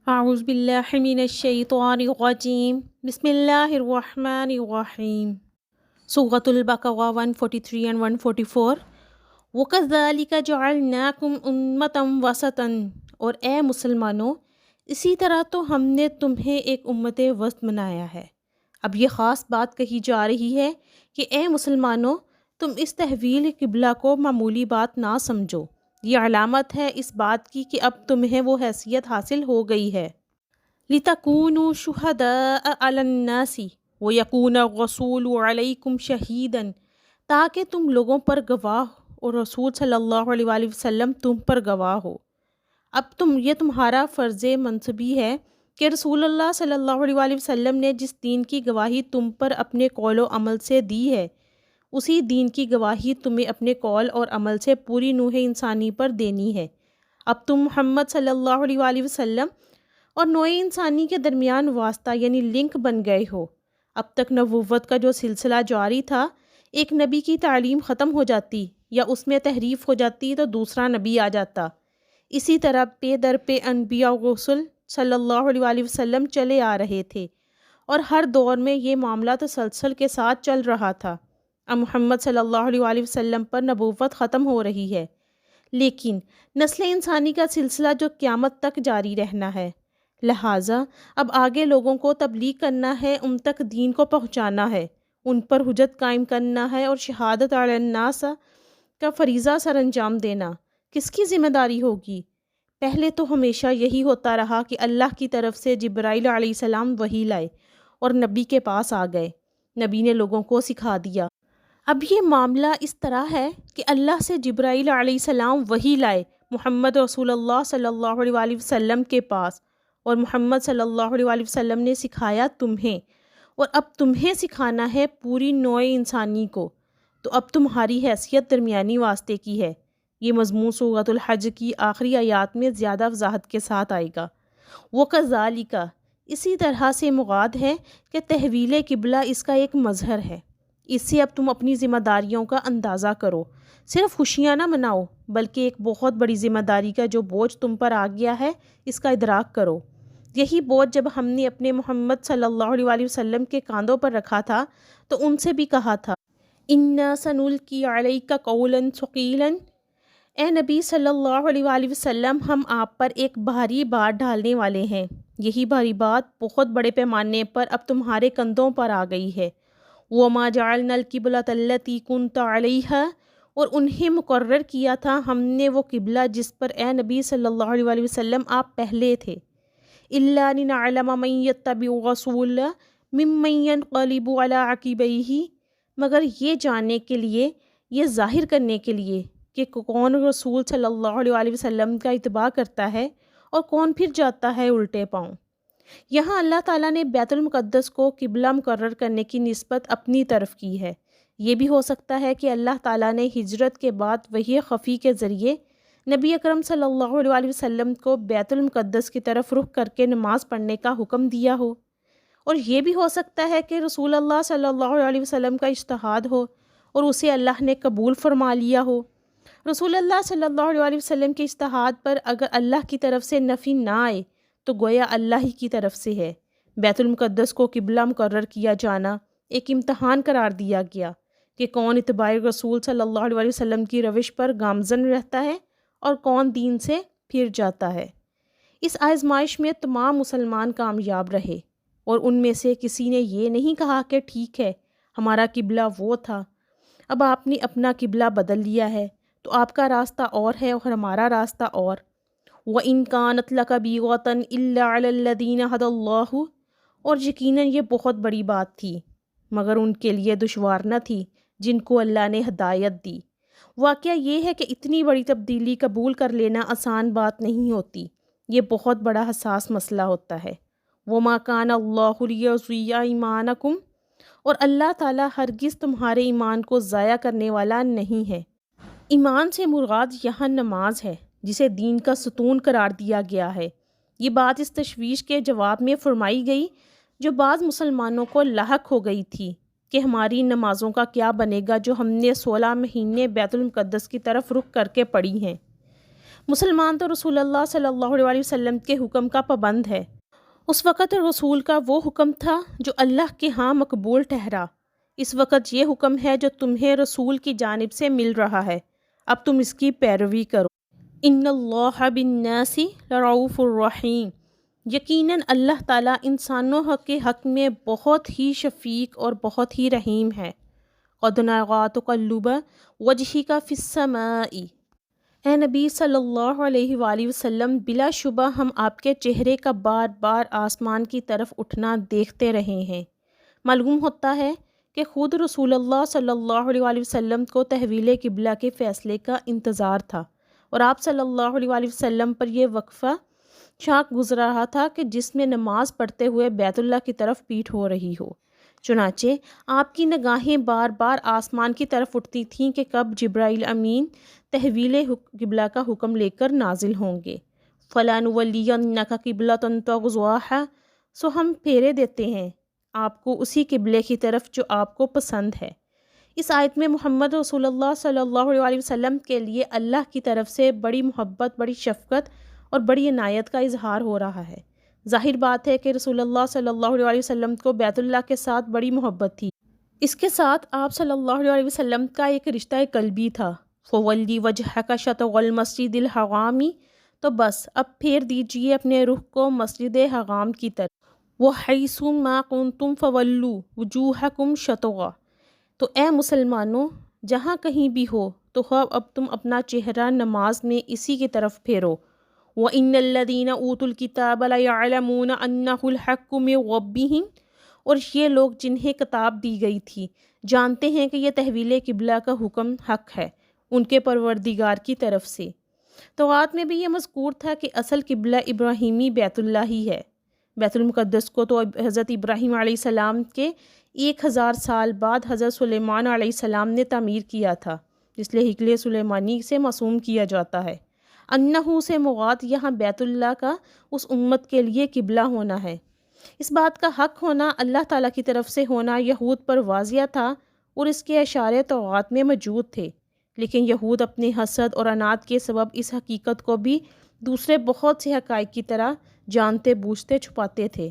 اعوذ باللہ من الشیطان الرجیم بسم اللہ الرحمن الرحیم۔ سورۃ البقرہ 143 and 144۔ وَكَذَلِكَ جَعَلْنَاكُمْ أُمَّةً وَسَطًا، اور اے مسلمانوں اسی طرح تو ہم نے تمہیں ایک امت وسط بنایا ہے۔ اب یہ خاص بات کہی جا رہی ہے کہ اے مسلمانوں تم اس تحویل قبلہ کو معمولی بات نہ سمجھو، یہ علامت ہے اس بات کی کہ اب تمہیں وہ حیثیت حاصل ہو گئی ہے۔ لِتَكُونُوا شُهَدَاءَ عَلَى النَّاسِ وَيَكُونَ الرَّسُولُ عَلَيْكُمْ شَهِيدًا، تاکہ تم لوگوں پر گواہ اور رسول صلی اللہ علیہ وآلہ وسلم تم پر گواہ ہو۔ اب یہ تمہارا فرض منصبی ہے کہ رسول اللہ صلی اللہ علیہ وآلہ وسلم نے جس دین کی گواہی تم پر اپنے قول و عمل سے دی ہے، اسی دین کی گواہی تمہیں اپنے قول اور عمل سے پوری نوع انسانی پر دینی ہے۔ اب تم محمد صلی اللہ علیہ وآلہ وسلم اور نوع انسانی کے درمیان واسطہ یعنی لنک بن گئے ہو۔ اب تک نبوت کا جو سلسلہ جاری تھا، ایک نبی کی تعلیم ختم ہو جاتی یا اس میں تحریف ہو جاتی تو دوسرا نبی آ جاتا۔ اسی طرح پے در پہ انبیاء و رسل صلی اللہ علیہ وآلہ وسلم چلے آ رہے تھے، اور ہر دور میں یہ معاملہ تسلسل کے ساتھ چل رہا تھا۔ اب محمد صلی اللہ علیہ وآلہ وسلم پر نبوت ختم ہو رہی ہے، لیکن نسل انسانی کا سلسلہ جو قیامت تک جاری رہنا ہے، لہٰذا اب آگے لوگوں کو تبلیغ کرنا ہے، ان تک دین کو پہنچانا ہے، ان پر حجت قائم کرنا ہے، اور شہادت علی الناس کا فریضہ سر انجام دینا کس کی ذمہ داری ہوگی؟ پہلے تو ہمیشہ یہی ہوتا رہا کہ اللہ کی طرف سے جبرائیل علیہ السلام وحی لائے اور نبی کے پاس آ گئے، نبی نے لوگوں کو سکھا دیا۔ اب یہ معاملہ اس طرح ہے کہ اللہ سے جبرائیل علیہ السلام وحی لائے محمد رسول اللہ صلی اللہ علیہ وآلہ وسلم کے پاس، اور محمد صلی اللہ علیہ وآلہ وسلم نے سکھایا تمہیں، اور اب تمہیں سکھانا ہے پوری نوع انسانی کو۔ تو اب تمہاری حیثیت درمیانی واسطے کی ہے۔ یہ مضمون سورۃ الحج کی آخری آیات میں زیادہ وضاحت کے ساتھ آئے گا۔ وَكَذَلِكَ، اسی طرح سے مراد ہے کہ تحویل قبلہ اس کا ایک مظہر ہے۔ اس سے اب تم اپنی ذمہ داریوں کا اندازہ کرو، صرف خوشیاں نہ مناؤ بلکہ ایک بہت بڑی ذمہ داری کا جو بوجھ تم پر آ گیا ہے اس کا ادراک کرو۔ یہی بوجھ جب ہم نے اپنے محمد صلی اللہ علیہ وآلہ وسلم کے کاندھوں پر رکھا تھا تو ان سے بھی کہا تھا اِنَّا سَنُلْقِي عَلَيْكَ قَوْلًا ثَقِيلًا، اے نبی صلی اللہ علیہ وآلہ وسلم ہم آپ پر ایک بھاری بات ڈالنے والے ہیں۔ یہی بھاری بات بہت بڑے پیمانے پر اب تمہارے کندھوں پر آ گئی ہے۔ وَمَا جَعَلْنَا الْقِبْلَةَ الَّتِي كُنْتَ عَلَيْهَا، اور انہیں مقرر کیا تھا ہم نے وہ قبلہ جس پر اے نبی صلی اللہ علیہ وآلہ وسلم آپ پہلے تھے، إِلَّا لِنَعْلَمَ مَن يَتَّبِعُ الرَّسُولَ مِمَّن يَنقَلِبُ عَلَىٰ عَقِبَيْهِ، مگر یہ جاننے کے لیے، یہ ظاہر کرنے کے لیے کہ کون رسول صلی اللہ علیہ وآلہ وسلم کا اتباع کرتا ہے اور کون پھر جاتا ہے الٹے پاؤں۔ یہاں اللہ تعالیٰ نے بیت المقدس کو قبلہ مقرر کرنے کی نسبت اپنی طرف کی ہے۔ یہ بھی ہو سکتا ہے کہ اللہ تعالیٰ نے ہجرت کے بعد وحی خفی کے ذریعے نبی اکرم صلی اللہ علیہ وآلہ وسلم کو بیت المقدس کی طرف رخ کر کے نماز پڑھنے کا حکم دیا ہو، اور یہ بھی ہو سکتا ہے کہ رسول اللہ صلی اللہ علیہ وسلم کا اجتہاد ہو اور اسے اللہ نے قبول فرما لیا ہو۔ رسول اللہ صلی اللہ علیہ وآلہ وسلم کے اجتہاد پر اگر اللہ کی طرف سے نفی نہ آئے تو گویا اللہ ہی کی طرف سے ہے۔ بیت المقدس کو قبلہ مقرر کیا جانا ایک امتحان قرار دیا گیا کہ کون اتباع رسول صلی اللہ علیہ وسلم کی روش پر گامزن رہتا ہے اور کون دین سے پھر جاتا ہے۔ اس آزمائش میں تمام مسلمان کامیاب رہے، اور ان میں سے کسی نے یہ نہیں کہا کہ ٹھیک ہے ہمارا قبلہ وہ تھا، اب آپ نے اپنا قبلہ بدل لیا ہے تو آپ کا راستہ اور ہے اور ہمارا راستہ اور۔ وَإِن كَانَتْ لَكَبِيرَةً إِلَّا عَلَى الَّذِينَ هَدَى اللَّهُ، اور یقیناً یہ بہت بڑی بات تھی مگر ان کے لیے دشوار نہ تھی جن کو اللہ نے ہدایت دی۔ واقعہ یہ ہے کہ اتنی بڑی تبدیلی قبول کر لینا آسان بات نہیں ہوتی، یہ بہت بڑا حساس مسئلہ ہوتا ہے۔ وَمَا كَانَ اللَّهُ لِيُضِيعَ إِيمَانَكُمْ، اور اللہ تعالیٰ ہرگز تمہارے ایمان کو ضائع کرنے والا نہیں ہے۔ ایمان سے مراد یہاں نماز ہے جسے دین کا ستون قرار دیا گیا ہے۔ یہ بات اس تشویش کے جواب میں فرمائی گئی جو بعض مسلمانوں کو لاحق ہو گئی تھی کہ ہماری نمازوں کا کیا بنے گا جو ہم نے 16 مہینے بیت المقدس کی طرف رخ کر کے پڑھی ہیں۔ مسلمان تو رسول اللہ صلی اللہ علیہ وسلم کے حکم کا پابند ہے۔ اس وقت رسول کا وہ حکم تھا جو اللہ کے ہاں مقبول ٹھہرا۔ اس وقت یہ حکم ہے جو تمہیں رسول کی جانب سے مل رہا ہے، اب تم اس کی پیروی کرو۔ ان اللہ بالناس لرؤوف الرحیم، یقیناً اللہ تعالیٰ انسانوں کے حق میں بہت ہی شفیق اور بہت ہی رحیم ہے۔ قد نرى تقلب وجهك في السماء، اے نبی صلی اللہ علیہ وآلہ وسلم، بلا شبہ ہم آپ کے چہرے کا بار بار آسمان کی طرف اٹھنا دیکھتے رہے ہیں۔ معلوم ہوتا ہے کہ خود رسول اللہ صلی اللہ علیہ وآلہ وسلم کو تحویل قبلہ کے فیصلے کا انتظار تھا، اور آپ صلی اللہ علیہ وآلہ وسلم پر یہ وقفہ شاک گزر رہا تھا کہ جس میں نماز پڑھتے ہوئے بیت اللہ کی طرف پیٹھ ہو رہی ہو۔ چنانچہ آپ کی نگاہیں بار بار آسمان کی طرف اٹھتی تھیں کہ کب جبرائیل امین تحویل قبلہ کا حکم لے کر نازل ہوں گے۔ فَلَنُوَلِّيَنَّكَ قِبْلَةً تَرْضَاهَا، سو ہم پھیرے دیتے ہیں آپ کو اسی قبلے کی طرف جو آپ کو پسند ہے۔ اس آیت میں محمد رسول اللہ صلی اللہ علیہ وسلم کے لیے اللہ کی طرف سے بڑی محبت، بڑی شفقت اور بڑی عنایت کا اظہار ہو رہا ہے۔ ظاہر بات ہے کہ رسول اللہ صلی اللہ علیہ وسلم کو بیت اللہ کے ساتھ بڑی محبت تھی۔ اس کے ساتھ آپ صلی اللہ علیہ وسلم کا ایک رشتہ قلبی تھا۔ فَوَلِّ وَجْهَكَ شَطْرَ الْمَسْجِدِ الْحَرَامِ، تو بس اب پھیر دیجئے اپنے رخ کو مسجد حرام کی طرف۔ وَحَيْثُ مَا كُنْتُمْ فَوَلُّوا وُجُوهَكُمْ شَطْرَهُ، تو اے مسلمانوں جہاں کہیں بھی ہو تو اب تم اپنا چہرہ نماز میں اسی کی طرف پھیرو۔ وَإِنَّ الَّذِينَ أُوتُوا الْكِتَابَ لَيَعْلَمُونَ أَنَّهُ الْحَقُّ مِنْ رَبِّهِمْ، اور یہ لوگ جنہیں کتاب دی گئی تھی جانتے ہیں کہ یہ تحویل قبلہ کا حکم حق ہے ان کے پروردگار کی طرف سے۔ توراۃ میں بھی یہ مذکور تھا کہ اصل قبلہ ابراہیمی بیت اللہ ہی ہے۔ بیت المقدس کو تو حضرت ابراہیم علیہ السلام کے 1000 سال بعد حضرت سلیمان علیہ السلام نے تعمیر کیا تھا، اس لیے ہیکل سلیمانی سے موسوم کیا جاتا ہے۔ انہو سے مراد یہاں بیت اللہ کا اس امت کے لیے قبلہ ہونا ہے۔ اس بات کا حق ہونا، اللہ تعالیٰ کی طرف سے ہونا یہود پر واضح تھا اور اس کے اشارے توراۃ میں موجود تھے، لیکن یہود اپنے حسد اور عناد کے سبب اس حقیقت کو بھی دوسرے بہت سے حقائق کی طرح جانتے بوجھتے چھپاتے تھے۔